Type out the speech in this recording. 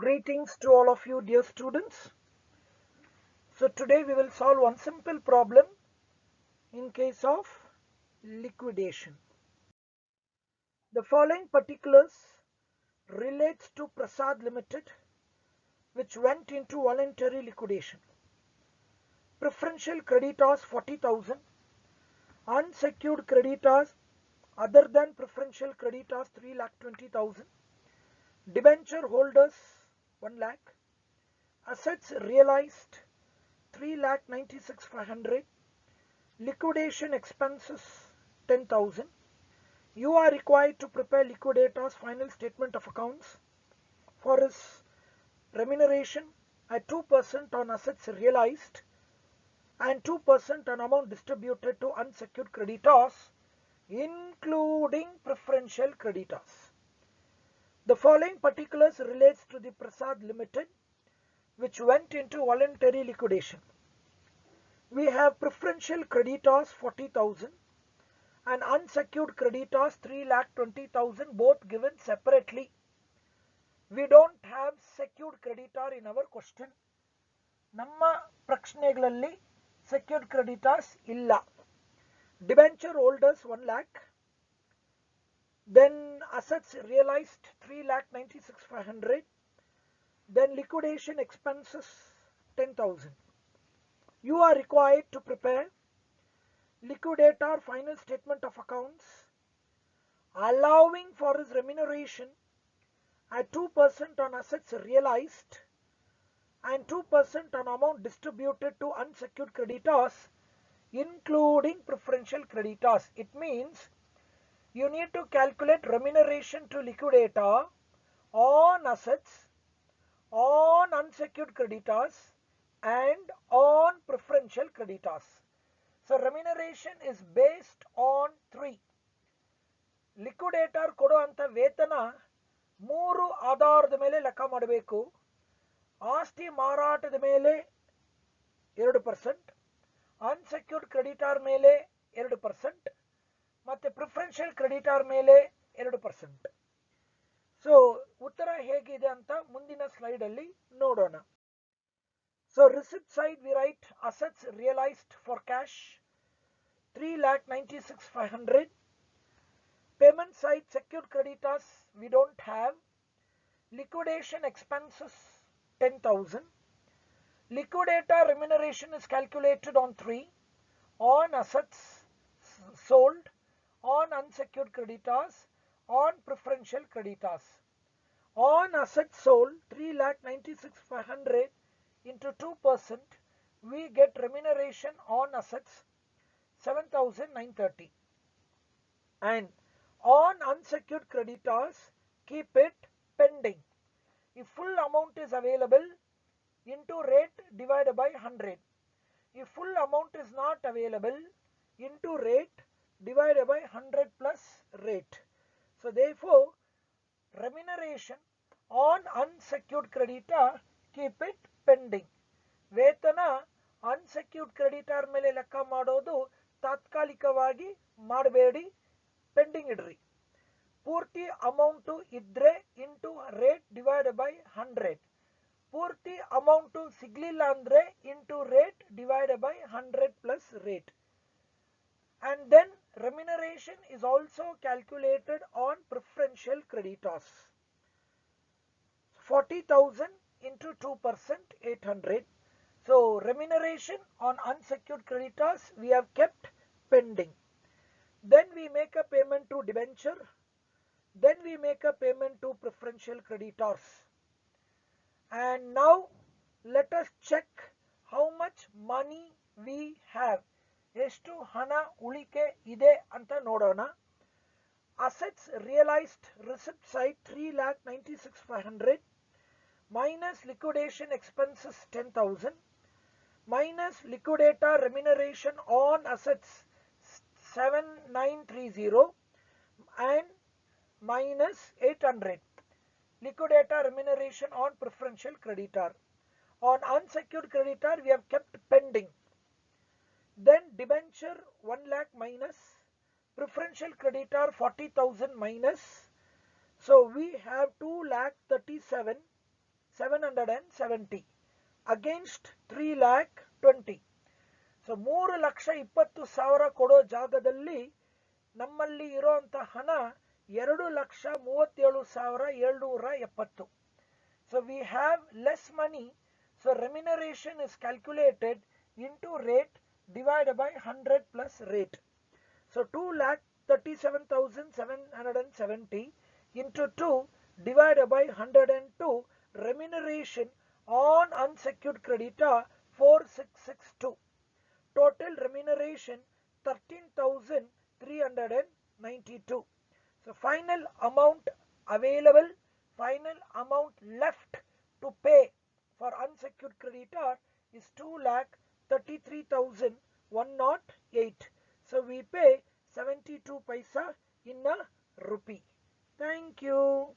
Greetings to all of you, dear students. So today we will solve one simple problem in case of liquidation. The following particulars relates to Prasad Limited, which went into voluntary liquidation. Preferential creditors 40,000, unsecured creditors other than preferential creditors 3,20,000, debenture holders 1 lakh, assets realized 3,96,500, liquidation expenses 10,000. You are required to prepare liquidator's final statement of accounts for his remuneration at 2% on assets realized and 2% on amount distributed to unsecured creditors, including preferential creditors. The following particulars relates to the Prasad Limited, which went into voluntary liquidation. We have preferential creditors 40,000 and unsecured creditors 3,20,000, both given separately. We don't have secured creditor in our question. ನಮ್ಮ ಪ್ರಶ್ನೆಗಳಲ್ಲಿ secured creditors ಇಲ್ಲ. Debenture holders 1 lakh. Then assets realized 3,96,500. Then liquidation expenses 10,000. You are required to prepare liquidator final statement of accounts allowing for his remuneration at 2% on assets realized and 2% on amount distributed to unsecured creditors, including preferential creditors. It means you need to calculate remuneration to liquidator on assets, on unsecured creditors and on preferential creditors. So remuneration is based on 3. Liquidator ಕೊಡುವಂತ ವೇತನ 3 ಆಧಾರದ ಮೇಲೆ ಲೆಕ್ಕ ಮಾಡಬೇಕು. ಆಸ್ತಿ ಮಾರಾಟದ ಮೇಲೆ 2%, unsecured creditor ಮೇಲೆ 2% ಮತ್ತೆ ಪ್ರಿಫರೆನ್ಷಿಯಲ್ ಕ್ರೆಡಿಟಾರ್ ಮೇಲೆ 2%. ಸೊ ಉತ್ತರ ಹೇಗಿದೆ ಅಂತ ಮುಂದಿನ ಸ್ಲೈಡ್ ಅಲ್ಲಿ ನೋಡೋಣ. So receipt side we write assets realized for cash 3,96,500. Payment side secured creditors we don't have. Liquidation expenses 10,000. Liquidator remuneration is calculated on 3, on assets sold, on unsecured creditors, on preferential creditors. On assets sold 3,96,500 into 2%, we get remuneration on assets 7,930. And on unsecured creditors, keep it pending. If full amount is available, into rate divided by 100. If full amount is not available, into rate divided by 100 plus rate. So therefore, remuneration on unsecured creditor, keep it pending. ವೇತನ unsecured creditor ಮೇಲೆ ಲೆಕ್ಕ ಮಾಡೋದು ತಾತ್ಕಾಲಿಕವಾಗಿ ಮಾಡಬೇಡಿ, pending ಇಡ್ರಿ. ಪೂರ್ತಿ amount ಇದ್ರೆ into rate divide by 100. ಪೂರ್ತಿ ಅಮೌಂಟು ಸಿಗ್ಲಿಲ್ಲ ಅಂದ್ರೆ into rate divide by 100 plus rate. And then remuneration is also calculated on preferential creditors. 40,000 into 2%, 800. So remuneration on unsecured creditors we have kept pending. Then we make a payment to debenture. Then we make a payment to preferential creditors. And now let us check how much money we have. ಎಷ್ಟು ಹಣ ಉಳಿಕೆ ಇದೆ ಅಂತ ನೋಡೋಣ. Assets realized receipt side 3,96,500 minus liquidation expenses 10,000 minus liquidator remuneration on assets 7,930 and minus 800 liquidator remuneration on preferential creditor. On unsecured creditor we have kept pending. Then debenture 1 lakh minus, preferential creditor 40,000 minus. So we have 2,37,600 770 against 3,20,000. So 3,20,000 ಕೊಡೋ ಜಾಗದಲ್ಲಿ ನಮ್ಮಲ್ಲಿ ಇರುವಂತ ಹಣ 2,37,770. So we have less money, so remuneration is calculated into rate divided by 100 plus rate. So 2,37,770 into 2 divided by 102, remuneration on unsecured creditor 4662. Total remuneration 13,392. So final amount available, final amount left to pay for unsecured creditor is 2,33,108. So we pay 72 paisa in a rupee. Thank you.